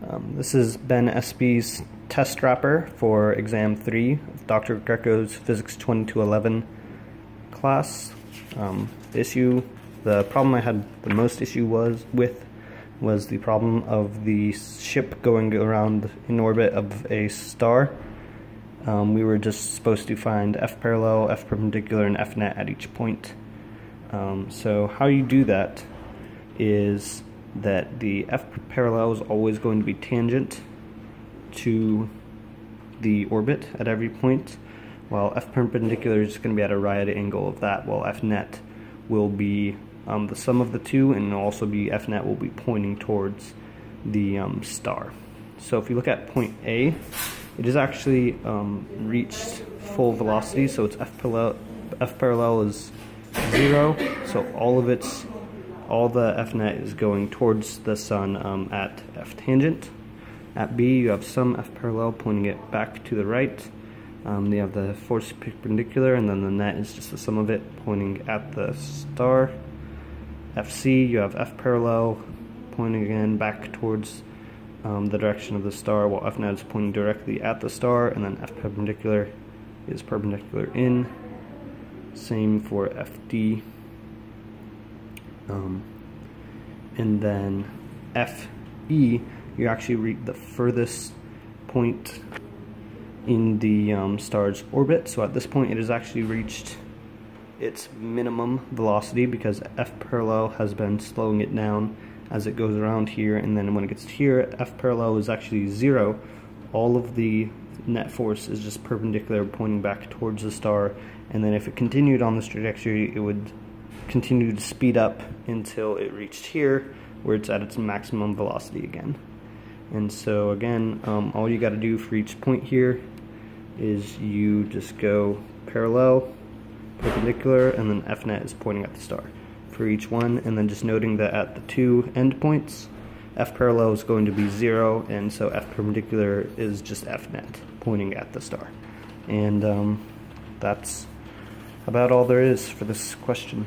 This has been Espy's test wrapper for exam 3 of Dr. Greco's Physics 2211 class. The problem I had the most issue was the problem of the ship going around in orbit of a star. We were just supposed to find F parallel, F perpendicular, and F net at each point. So how you do that is that the F parallel is always going to be tangent to the orbit at every point, while F perpendicular is just going to be at a right angle of that, while F net will be the sum of the two, and also be F net will be pointing towards the star. So if you look at point A, it is actually reached full velocity, so its F parallel is 0, so all the F net is going towards the sun at F tangent. At B, you have some F parallel pointing it back to the right. You have the force perpendicular, and then the net is just the sum of it pointing at the star. FC, you have F parallel pointing again back towards the direction of the star, while F net is pointing directly at the star, and then F perpendicular is perpendicular in. Same for FD. And then FE, you actually reach the furthest point in the star's orbit. So at this point, it has actually reached its minimum velocity because F parallel has been slowing it down as it goes around here, and then when it gets here, F parallel is actually 0. All of the net force is just perpendicular pointing back towards the star, and then if it continued on this trajectory, it would continue to speed up until it reached here, where it's at its maximum velocity again. And so again, all you got to do for each point here is you just go parallel, perpendicular, and then F net is pointing at the star for each one, and then just noting that at the two endpoints, F parallel is going to be 0, and so F perpendicular is just F net pointing at the star. And that's about all there is for this question.